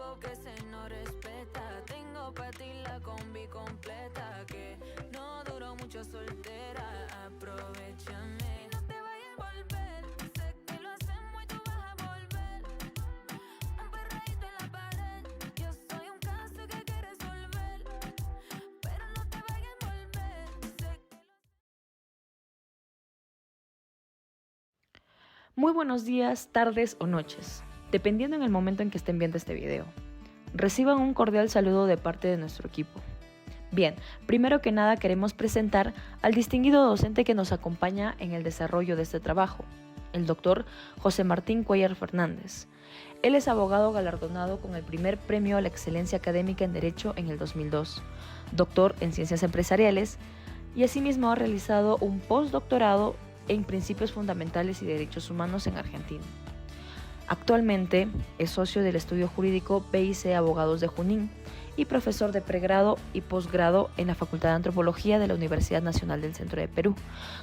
tiempo que se no respeta. Tengo pa' ti la combi completa, que no duró mucho soltera. Aprovechame. No te vayas a volver, sé que lo hacemos y tú vas a volver. Un perreíto en la pared, yo soy un caso que hay que resolver. Pero no te vayas a volver, sé que Muy buenos días, tardes o noches, dependiendo en el momento en que estén viendo este video. Reciban un cordial saludo de parte de nuestro equipo. Bien, primero que nada queremos presentar al distinguido docente que nos acompaña en el desarrollo de este trabajo, el doctor José Martín Cuellar Fernández. Él es abogado galardonado con el primer premio a la excelencia académica en Derecho en el 2002, doctor en Ciencias Empresariales y asimismo ha realizado un postdoctorado en Principios Fundamentales y Derechos Humanos en Argentina. Actualmente es socio del estudio jurídico PIC Abogados de Junín y profesor de pregrado y posgrado en la Facultad de Antropología de la Universidad Nacional del Centro de Perú,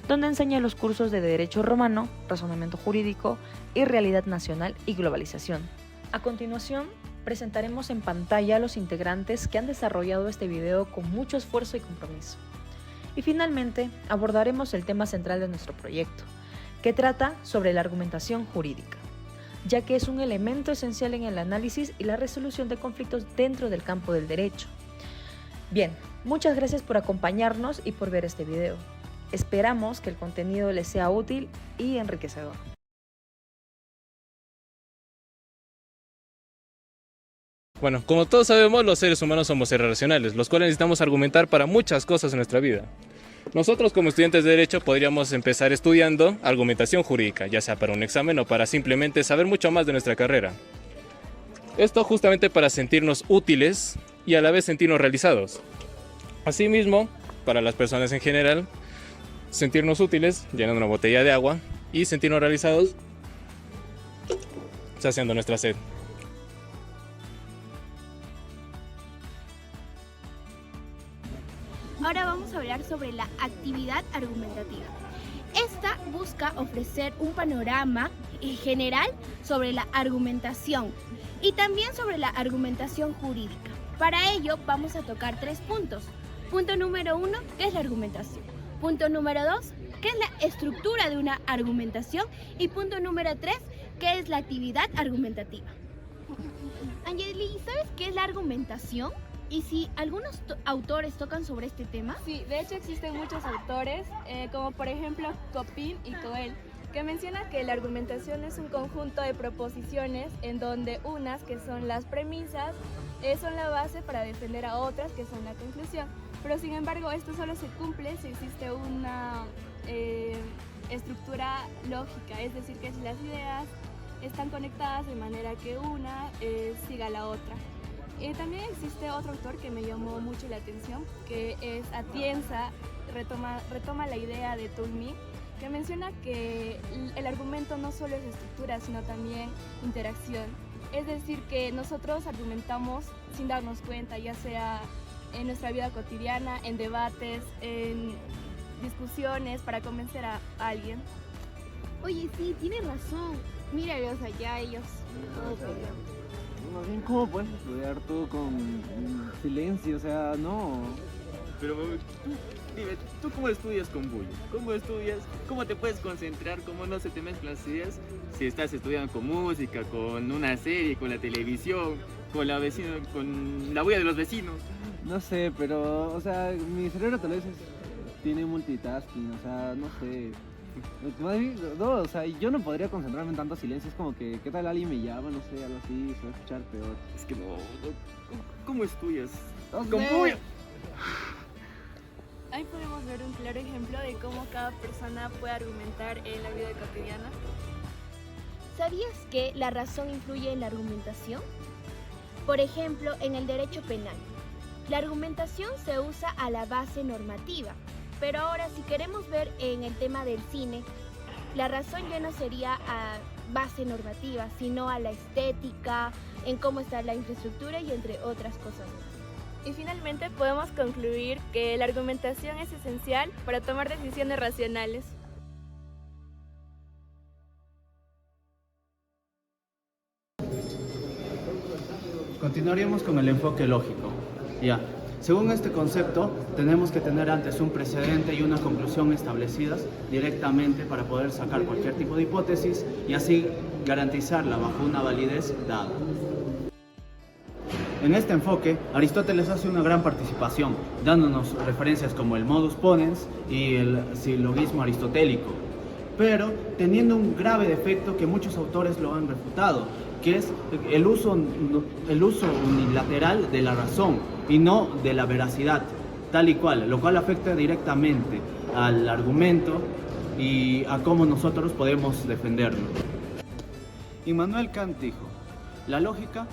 donde enseña los cursos de Derecho Romano, Razonamiento Jurídico y Realidad Nacional y Globalización. A continuación, presentaremos en pantalla a los integrantes que han desarrollado este video con mucho esfuerzo y compromiso. Y finalmente, abordaremos el tema central de nuestro proyecto, que trata sobre la argumentación jurídica, ya que es un elemento esencial en el análisis y la resolución de conflictos dentro del campo del derecho. Bien, muchas gracias por acompañarnos y por ver este video. Esperamos que el contenido les sea útil y enriquecedor. Bueno, como todos sabemos, los seres humanos somos seres racionales, los cuales necesitamos argumentar para muchas cosas en nuestra vida. Nosotros como estudiantes de Derecho podríamos empezar estudiando argumentación jurídica, ya sea para un examen o para simplemente saber mucho más de nuestra carrera. Esto justamente para sentirnos útiles y a la vez sentirnos realizados. Asimismo, para las personas en general, sentirnos útiles llenando una botella de agua y sentirnos realizados saciando nuestra sed. Ahora vamos a hablar sobre la actividad argumentativa. Esta busca ofrecer un panorama general sobre la argumentación y también sobre la argumentación jurídica. Para ello vamos a tocar 3 puntos. Punto número 1, ¿qué es la argumentación? Punto número 2, ¿qué es la estructura de una argumentación? Y punto número 3, ¿qué es la actividad argumentativa? Angeli, ¿sabes qué es la argumentación? ¿Y si algunos autores tocan sobre este tema? Sí, de hecho existen muchos autores, como por ejemplo Copin y Coel, que mencionan que la argumentación es un conjunto de proposiciones en donde unas, que son las premisas, son la base para defender a otras, que son la conclusión. Pero sin embargo, esto solo se cumple si existe una estructura lógica, es decir, que si las ideas están conectadas de manera que una siga a la otra. También existe otro autor que me llamó mucho la atención, que es Atienza, retoma la idea de Toulmin, que menciona que el argumento no solo es estructura, sino también interacción. Es decir, que nosotros argumentamos sin darnos cuenta, ya sea en nuestra vida cotidiana, en debates, en discusiones, para convencer a alguien. Oye, sí, tienes razón. Míralos allá, ellos todo pelean. Más bien, ¿cómo puedes estudiar tú con silencio? O sea, no. Pero dime, ¿tú cómo estudias con bullying? ¿Cómo estudias? ¿Cómo te puedes concentrar? ¿Cómo no se te mezclan las ideas? Si estás estudiando con música, con una serie, con la televisión, con la bulla de los vecinos. No sé, pero, o sea, mi cerebro tal vez tiene multitasking, o sea, no sé. No, o sea, yo no podría concentrarme en tanto silencio, es como que, ¿qué tal alguien me llama? No sé, algo así, se va a escuchar peor. Es que no, ¿cómo estudias? No ¿Con sé. bullying? Ahí podemos ver un claro ejemplo de cómo cada persona puede argumentar en la vida cotidiana. ¿Sabías que la razón influye en la argumentación? Por ejemplo, en el derecho penal, la argumentación se usa a la base normativa. Pero ahora, si queremos ver en el tema del cine, la razón ya no sería a base normativa, sino a la estética, en cómo está la infraestructura y entre otras cosas. Y finalmente podemos concluir que la argumentación es esencial para tomar decisiones racionales. Continuaríamos con el enfoque lógico. Ya. Según este concepto, tenemos que tener antes un precedente y una conclusión establecidas directamente para poder sacar cualquier tipo de hipótesis y así garantizarla bajo una validez dada. En este enfoque, Aristóteles hace una gran participación, dándonos referencias como el modus ponens y el silogismo aristotélico, pero teniendo un grave defecto que muchos autores lo han refutado, que es el uso unilateral de la razón y no de la veracidad, tal y cual, lo cual afecta directamente al argumento y a cómo nosotros podemos defenderlo. Immanuel Kant dijo, la lógica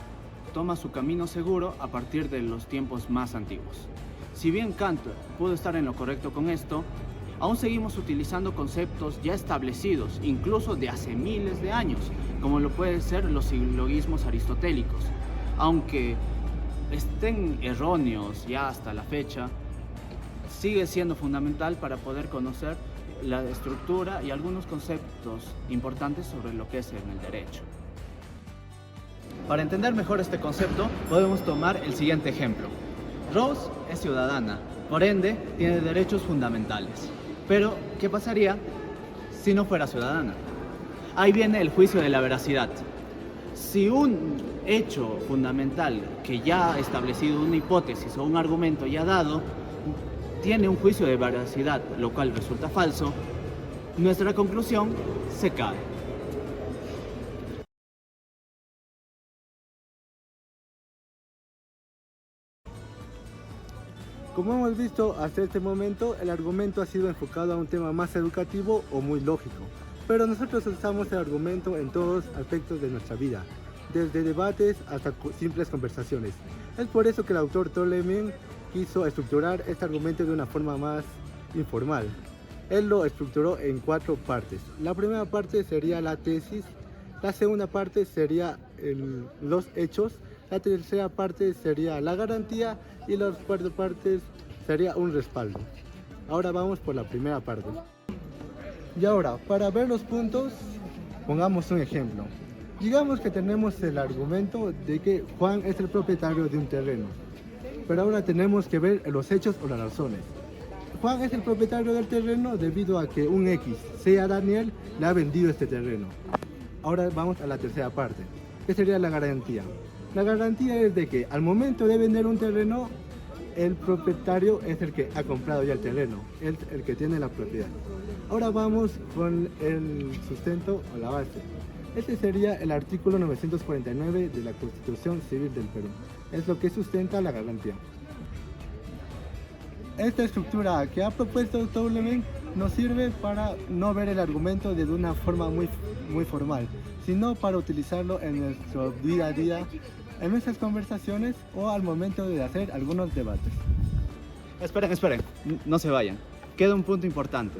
toma su camino seguro a partir de los tiempos más antiguos. Si bien Kant pudo estar en lo correcto con esto, aún seguimos utilizando conceptos ya establecidos, incluso de hace miles de años, como lo pueden ser los silogismos aristotélicos. Aunque estén erróneos ya hasta la fecha, sigue siendo fundamental para poder conocer la estructura y algunos conceptos importantes sobre lo que es en el derecho. Para entender mejor este concepto, podemos tomar el siguiente ejemplo. Rose es ciudadana, por ende, tiene derechos fundamentales. Pero, ¿qué pasaría si no fuera ciudadana? Ahí viene el juicio de la veracidad. Si un hecho fundamental que ya ha establecido una hipótesis o un argumento ya dado, tiene un juicio de veracidad, lo cual resulta falso, nuestra conclusión se cae. Como hemos visto hasta este momento, el argumento ha sido enfocado a un tema más educativo o muy lógico, pero nosotros usamos el argumento en todos aspectos de nuestra vida, desde debates hasta simples conversaciones. Es por eso que el autor Ptolemy quiso estructurar este argumento de una forma más informal. Él lo estructuró en 4 partes. La primera parte sería la tesis, la segunda parte sería los hechos, la tercera parte sería la garantía y las 4 partes sería un respaldo. Ahora vamos por la primera parte. Y ahora, para ver los puntos, pongamos un ejemplo. Digamos que tenemos el argumento de que Juan es el propietario de un terreno, pero ahora tenemos que ver los hechos o las razones. Juan es el propietario del terreno debido a que un X, sea Daniel, le ha vendido este terreno. Ahora vamos a la tercera parte, que sería la garantía. La garantía es de que al momento de vender un terreno, el propietario es el que ha comprado ya el terreno, es el que tiene la propiedad. Ahora vamos con el sustento o la base. Este sería el artículo 949 de la Constitución Civil del Perú. Es lo que sustenta la garantía. Esta estructura que ha propuesto Ptolemy nos sirve para no ver el argumento de una forma muy formal, sino para utilizarlo en nuestro día a día, en nuestras conversaciones o al momento de hacer algunos debates. Esperen, no se vayan. Queda un punto importante.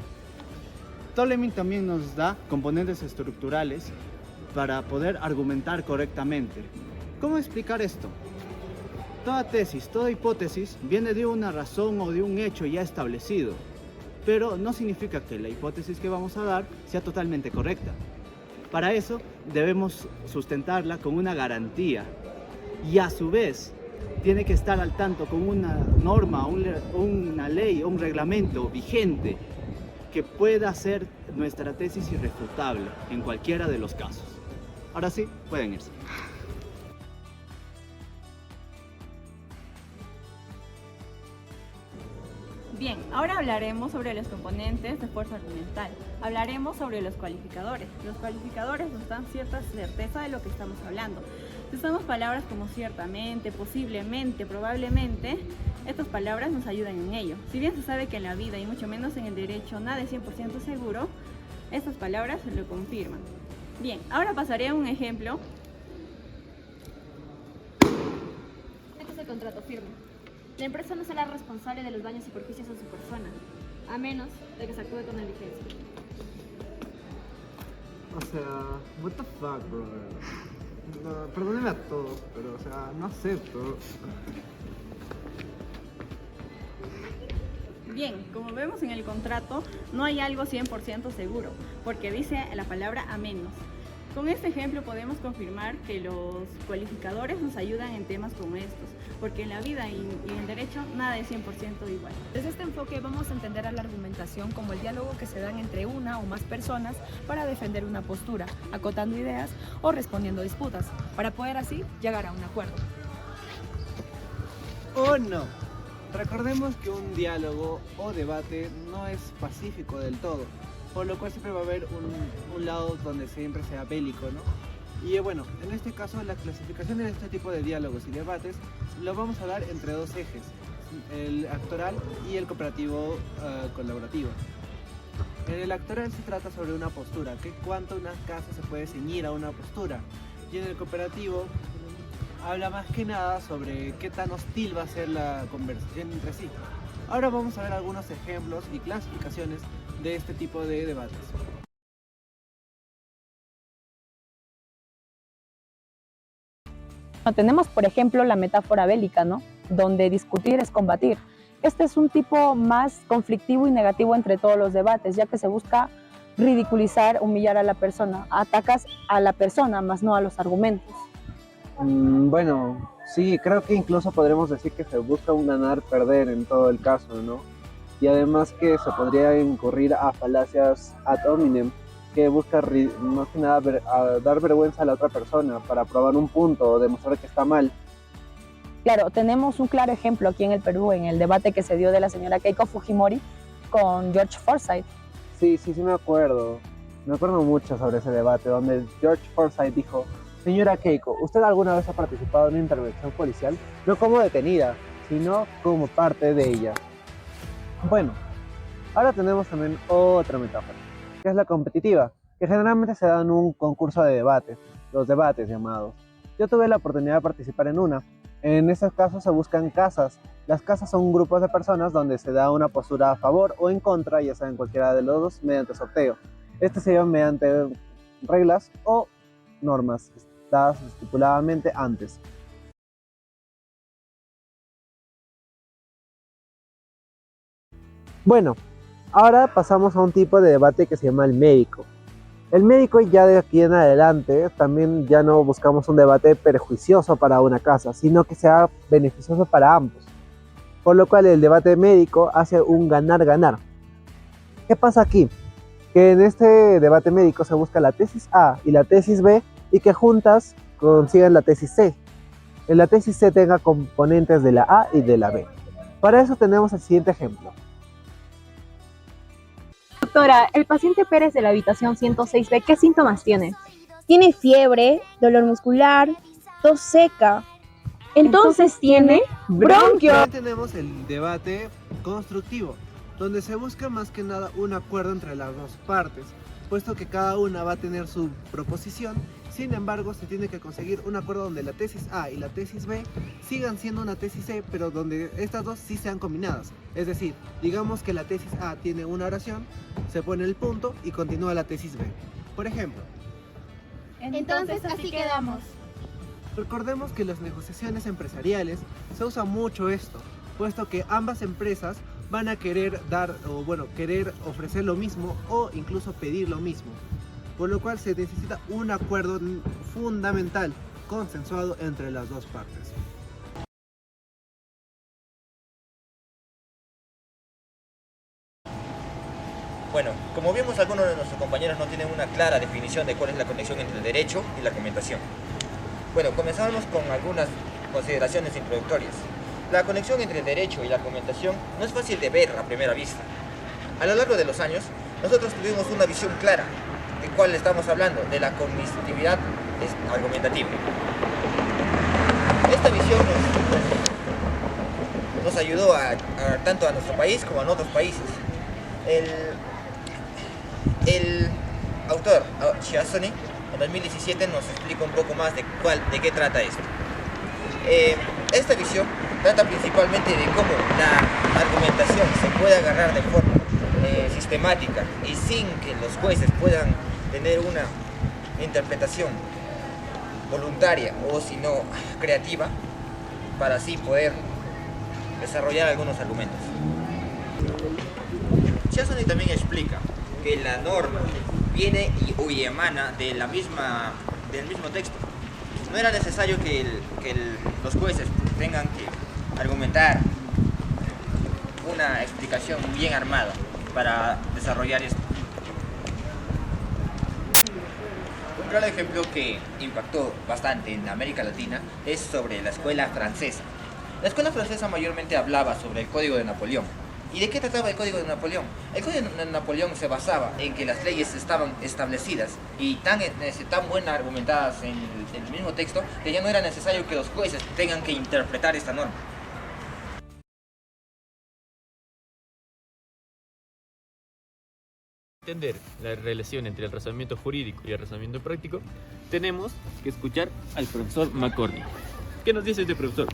Ptolemy también nos da componentes estructurales para poder argumentar correctamente. ¿Cómo explicar esto? Toda tesis, toda hipótesis viene de una razón o de un hecho ya establecido, pero no significa que la hipótesis que vamos a dar sea totalmente correcta. Para eso debemos sustentarla con una garantía y a su vez tiene que estar al tanto con una norma, una ley o un reglamento vigente que pueda hacer nuestra tesis irrefutable en cualquiera de los casos. Ahora sí, pueden irse. Bien, ahora hablaremos sobre los componentes de fuerza argumental. Hablaremos sobre los cualificadores. Los cualificadores nos dan cierta certeza de lo que estamos hablando. Si usamos palabras como ciertamente, posiblemente, probablemente, estas palabras nos ayudan en ello. Si bien se sabe que en la vida y mucho menos en el derecho nada es 100% seguro, estas palabras lo confirman. Bien, ahora pasaré a un ejemplo. Este es el contrato firme. La empresa no será responsable de los daños y perjuicios a su persona, a menos de que se actúe con negligencia. O sea, what the fuck, bro. No, perdónenme a todos, pero, o sea, no acepto. Bien, como vemos en el contrato, no hay algo 100% seguro, porque dice la palabra a menos. Con este ejemplo podemos confirmar que los cualificadores nos ayudan en temas como estos, porque en la vida y en derecho nada es 100% igual. Desde este enfoque vamos a entender a la argumentación como el diálogo que se dan entre una o más personas para defender una postura, acotando ideas o respondiendo disputas, para poder así llegar a un acuerdo. ¿O no? Recordemos que un diálogo o debate no es pacífico del todo, por lo cual siempre va a haber un lado donde siempre sea bélico, ¿no? Y bueno, en este caso la clasificación de este tipo de diálogos y debates lo vamos a dar entre dos ejes, el actoral y el cooperativo colaborativo. En el actoral se trata sobre una postura, que cuánto una casa se puede ceñir a una postura, y en el cooperativo habla más que nada sobre qué tan hostil va a ser la conversación entre sí. Ahora vamos a ver algunos ejemplos y clasificaciones de este tipo de debates. Tenemos, por ejemplo, la metáfora bélica, ¿no? Donde discutir es combatir. Este es un tipo más conflictivo y negativo entre todos los debates, ya que se busca ridiculizar, humillar a la persona. Atacas a la persona, más no a los argumentos. Bueno, sí, creo que incluso podremos decir que se busca un ganar-perder en todo el caso, ¿no? Y además que se podría incurrir a falacias ad hominem, que busca más que nada dar vergüenza a la otra persona para probar un punto o demostrar que está mal. Claro, tenemos un claro ejemplo aquí en el Perú, en el debate que se dio de la señora Keiko Fujimori con George Forsyth. Sí, me acuerdo. Me acuerdo mucho sobre ese debate, donde George Forsyth dijo: señora Keiko, ¿usted alguna vez ha participado en una intervención policial? No como detenida, sino como parte de ella. Bueno, ahora tenemos también otra metáfora, que es la competitiva, que generalmente se da en un concurso de debates, los debates llamados. Yo tuve la oportunidad de participar en una. En estos casos se buscan casas. Las casas son grupos de personas donde se da una postura a favor o en contra, ya sea en cualquiera de los dos, mediante sorteo. Este se lleva mediante reglas o normas dadas estipuladamente antes. Bueno, ahora pasamos a un tipo de debate que se llama el médico. El médico, ya de aquí en adelante, también ya no buscamos un debate perjuicioso para una casa, sino que sea beneficioso para ambos. Por lo cual el debate médico hace un ganar-ganar. ¿Qué pasa aquí? Que en este debate médico se busca la tesis A y la tesis B y que juntas consigan la tesis C. En la tesis C tenga componentes de la A y de la B. Para eso tenemos el siguiente ejemplo. Doctora, el paciente Pérez de la habitación 106B, ¿qué síntomas tiene? Tiene fiebre, dolor muscular, tos seca. Entonces tiene bronquio. También tenemos el debate constructivo, donde se busca más que nada un acuerdo entre las dos partes, puesto que cada una va a tener su proposición. Sin embargo, se tiene que conseguir un acuerdo donde la tesis A y la tesis B sigan siendo una tesis C, pero donde estas dos sí sean combinadas. Es decir, digamos que la tesis A tiene una oración, se pone el punto y continúa la tesis B. Por ejemplo, Entonces así quedamos. recordemos que en las negociaciones empresariales se usa mucho esto, puesto que ambas empresas van a querer querer ofrecer lo mismo o incluso pedir lo mismo. Por lo cual se necesita un acuerdo fundamental, consensuado entre las dos partes. Bueno, como vimos, algunos de nuestros compañeros no tienen una clara definición de cuál es la conexión entre el derecho y la argumentación. Bueno, comenzamos con algunas consideraciones introductorias. La conexión entre el derecho y la argumentación no es fácil de ver a primera vista. A lo largo de los años, nosotros tuvimos una visión clara de cuál estamos hablando, de la cognitividad argumentativa. Esta visión nos ayudó tanto a nuestro país como a otros países. El autor, Chiassoni, en 2017 nos explica un poco más de qué trata esto. Esta visión trata principalmente de cómo la argumentación se puede agarrar de forma sistemática y sin que los jueces puedan tener una interpretación voluntaria o si no creativa para así poder desarrollar algunos argumentos. Chiassoni también explica que la norma viene y emana de del mismo texto. No era necesario que los jueces tengan que argumentar una explicación bien armada para desarrollar esto. Un claro ejemplo que impactó bastante en América Latina es sobre la escuela francesa. La escuela francesa mayormente hablaba sobre el Código de Napoleón. ¿Y de qué trataba el Código de Napoleón? El Código de Napoleón se basaba en que las leyes estaban establecidas y tan buenas argumentadas en el mismo texto que ya no era necesario que los jueces tengan que interpretar esta norma. Entender la relación entre el razonamiento jurídico y el razonamiento práctico, tenemos que escuchar al profesor McCormick. ¿Qué nos dice este profesor?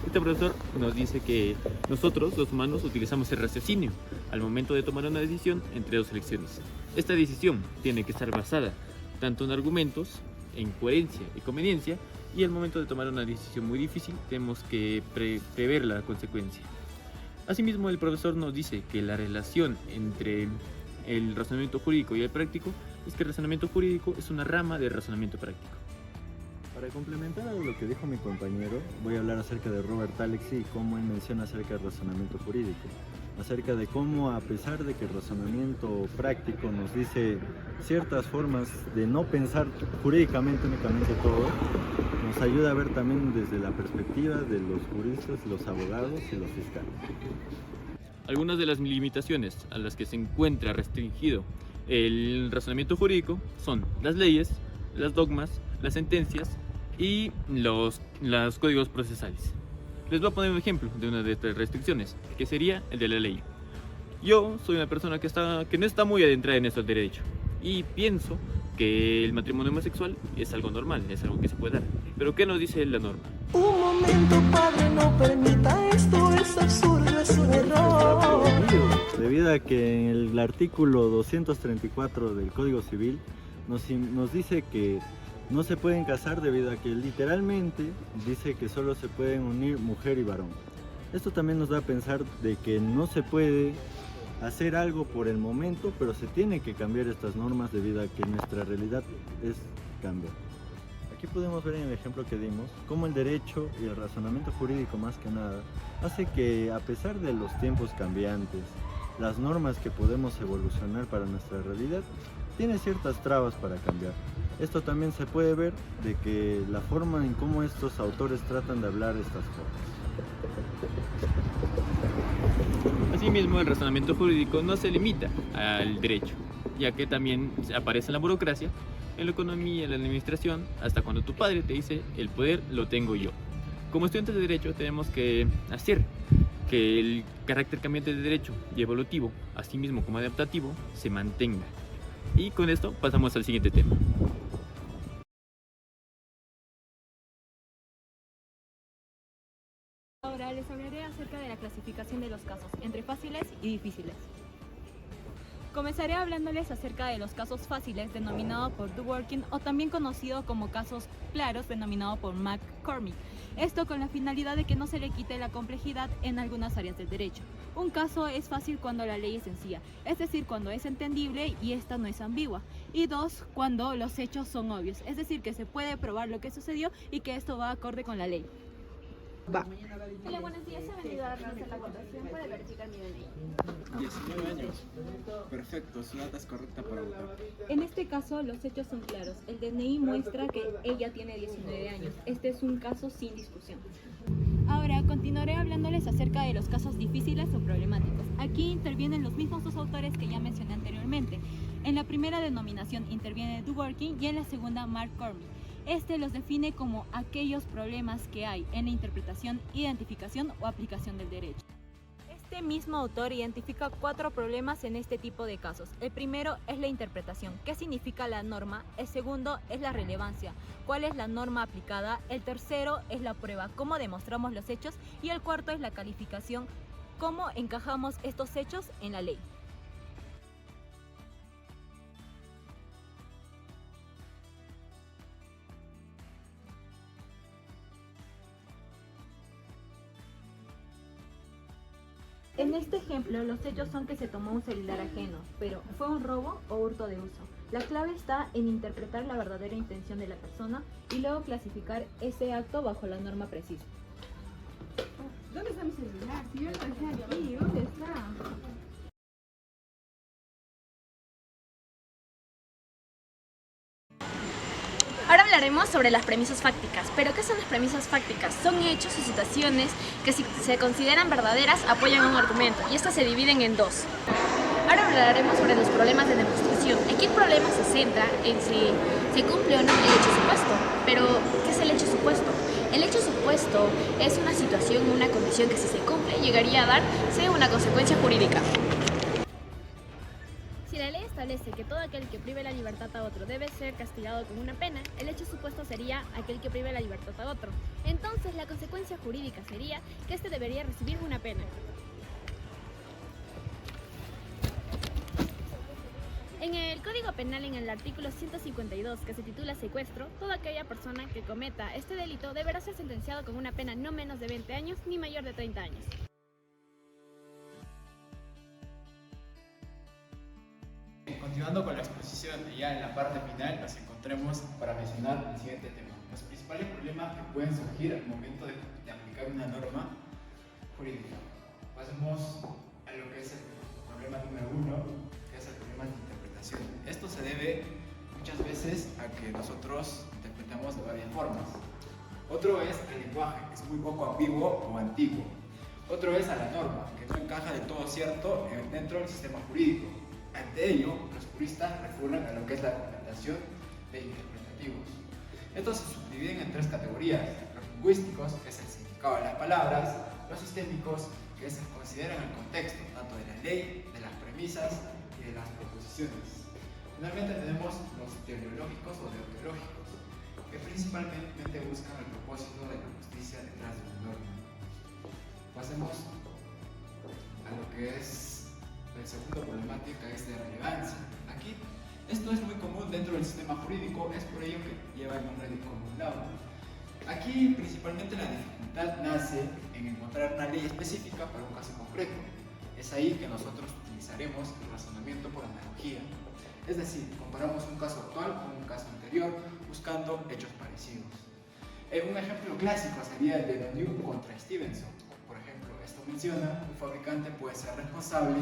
Este profesor nos dice que nosotros, los humanos, utilizamos el raciocinio al momento de tomar una decisión entre dos elecciones. Esta decisión tiene que estar basada tanto en argumentos, en coherencia y conveniencia, y al momento de tomar una decisión muy difícil tenemos que prever la consecuencia. Asimismo, el profesor nos dice que la relación entre el razonamiento jurídico y el práctico es que el razonamiento jurídico es una rama del razonamiento práctico. Para complementar a lo que dijo mi compañero, voy a hablar acerca de Robert Alexy y cómo él menciona acerca del razonamiento jurídico, acerca de cómo, a pesar de que el razonamiento práctico nos dice ciertas formas de no pensar jurídicamente únicamente todo, nos ayuda a ver también desde la perspectiva de los juristas, los abogados y los fiscales. Algunas de las limitaciones a las que se encuentra restringido el razonamiento jurídico son las leyes, las dogmas, las sentencias y los códigos procesales. Les voy a poner un ejemplo de una de estas restricciones, que sería el de la ley. Yo soy una persona que no está muy adentrada en esto del derecho y pienso que el matrimonio homosexual es algo normal, es algo que se puede dar. Pero ¿qué nos dice la norma? Un momento, padre, no permita esto, es absurdo, es un error. Debido a que en el artículo 234 del Código Civil nos dice que no se pueden casar debido a que literalmente dice que solo se pueden unir mujer y varón. Esto también nos da a pensar de que no se puede hacer algo por el momento, pero se tiene que cambiar estas normas debido a que nuestra realidad es cambiar. Aquí podemos ver en el ejemplo que dimos cómo el derecho y el razonamiento jurídico más que nada hace que, a pesar de los tiempos cambiantes, las normas que podemos evolucionar para nuestra realidad tiene ciertas trabas para cambiar. Esto también se puede ver de que la forma en cómo estos autores tratan de hablar estas cosas. Asimismo, el razonamiento jurídico no se limita al derecho, ya que también aparece en la burocracia, en la economía, en la administración, hasta cuando tu padre te dice el poder lo tengo yo. Como estudiantes de derecho tenemos que hacer que el carácter cambiante de derecho y evolutivo, así mismo como adaptativo, se mantenga. Y con esto pasamos al siguiente tema. Ahora les hablaré acerca de la clasificación de los casos entre fáciles y difíciles. Comenzaré hablándoles acerca de los casos fáciles denominados por Dworkin o también conocido como casos claros denominado por McCormick. Esto con la finalidad de que no se le quite la complejidad en algunas áreas del derecho. Un caso es fácil cuando la ley es sencilla, es decir, cuando es entendible y esta no es ambigua. Y dos, cuando los hechos son obvios, es decir, que se puede probar lo que sucedió y que esto va acorde con la ley. Hola, buenos días. He venido a realizar la votación. ¿Puede verificar mi DNI? 19 años. Perfecto, su data es correcta para votar. En este caso, los hechos son claros. El DNI muestra que ella tiene 19 años. Este es un caso sin discusión. Ahora continuaré hablándoles acerca de los casos difíciles o problemáticos. Aquí intervienen los mismos dos autores que ya mencioné anteriormente. En la primera denominación interviene Dworkin y en la segunda McCormick. Este los define como aquellos problemas que hay en la interpretación, identificación o aplicación del derecho. Este mismo autor identifica 4 problemas en este tipo de casos. El primero es la interpretación. ¿Qué significa la norma? El segundo es la relevancia. ¿Cuál es la norma aplicada? El tercero es la prueba. ¿Cómo demostramos los hechos? Y el cuarto es la calificación. ¿Cómo encajamos estos hechos en la ley? En este ejemplo, los hechos son que se tomó un celular ajeno, pero ¿fue un robo o hurto de uso? La clave está en interpretar la verdadera intención de la persona y luego clasificar ese acto bajo la norma precisa. ¿Dónde está mi celular? Si yo lo dejé aquí, ¿dónde está? Ahora hablaremos sobre las premisas fácticas. ¿Pero qué son las premisas fácticas? Son hechos o situaciones que si se consideran verdaderas apoyan un argumento y estas se dividen en dos. Ahora hablaremos sobre los problemas de demostración. Aquí el problema se centra en si se cumple o no el hecho supuesto. Pero, ¿qué es el hecho supuesto? El hecho supuesto es una situación o una condición que si se cumple llegaría a darse una consecuencia jurídica. Si la ley establece que todo aquel que prive la libertad a otro debe ser castigado con una pena, el hecho supuesto sería aquel que prive la libertad a otro. Entonces, la consecuencia jurídica sería que éste debería recibir una pena. En el Código Penal, en el artículo 152, que se titula secuestro, toda aquella persona que cometa este delito deberá ser sentenciado con una pena no menos de 20 años ni mayor de 30 años. Continuando con la exposición y ya en la parte final nos encontremos para mencionar el siguiente tema. Los principales problemas que pueden surgir al momento de aplicar una norma jurídica. Pasemos a lo que es el problema número 1, que es el problema de interpretación. Esto se debe muchas veces a que nosotros interpretamos de varias formas. Otro es el lenguaje, que es muy poco ambiguo o antiguo. Otro es a la norma, que no encaja de todo cierto dentro del sistema jurídico. Ante ello, los juristas recurren a lo que es la argumentación de interpretativos. Estos se subdividen en tres categorías: los lingüísticos, que es el significado de las palabras; los sistémicos, que se consideran el contexto tanto de la ley, de las premisas y de las proposiciones. Finalmente tenemos los teleológicos o deontológicos, que principalmente buscan el propósito de la justicia detrás de la norma. Pasemos a lo que es la segunda problemática, es de relevancia. Aquí, esto es muy común dentro del sistema jurídico, es por ello que lleva el nombre de común law. Aquí, principalmente, la dificultad nace en encontrar una ley específica para un caso concreto. Es ahí que nosotros utilizaremos el razonamiento por analogía. Es decir, comparamos un caso actual con un caso anterior, buscando hechos parecidos. Un ejemplo clásico sería el de Donoghue contra Stevenson. Por ejemplo, esto menciona que un fabricante puede ser responsable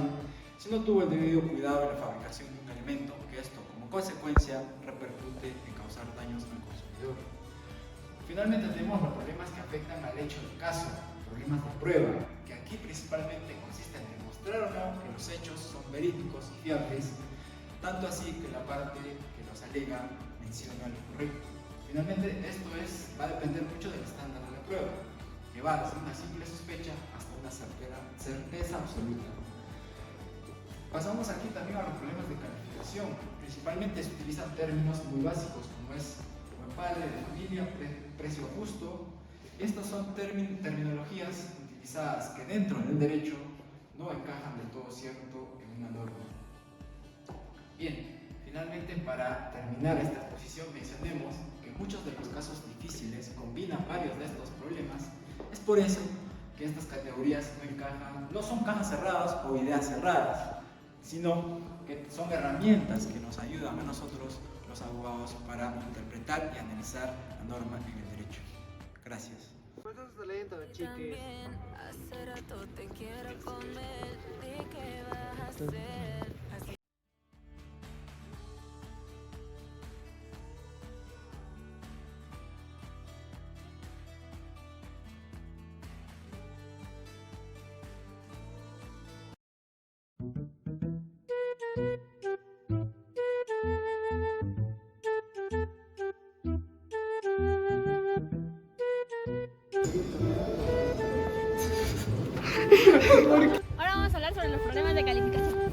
si no tuvo el debido cuidado en la fabricación de un alimento, que esto como consecuencia repercute en causar daños al consumidor. Finalmente tenemos los problemas que afectan al hecho del caso, problemas de prueba, que aquí principalmente consisten en demostrar o no que los hechos son verídicos y fiables, tanto así que la parte que los alega menciona lo correcto. Finalmente esto va a depender mucho del estándar de la prueba, que va desde una simple sospecha hasta una certeza absoluta. Pasamos aquí también a los problemas de calificación. Principalmente se utilizan términos muy básicos como es buen padre de familia, precio justo. Estas son terminologías utilizadas que dentro del derecho no encajan del todo cierto en una norma. Bien, finalmente para terminar esta exposición mencionemos que muchos de los casos difíciles combinan varios de estos problemas. Es por eso que estas categorías no son cajas cerradas o ideas cerradas, sino que son herramientas que nos ayudan a nosotros, los abogados, para interpretar y analizar la norma en el derecho. Gracias. Hace rato te quiero comer, ¿y qué vas a hacer? Ahora vamos a hablar sobre los problemas de calificación.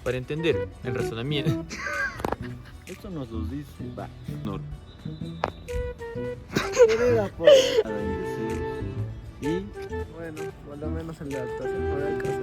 Para entender el razonamiento. Esto nos lo dice. No. Y bueno, por lo menos en la actuación por el caso.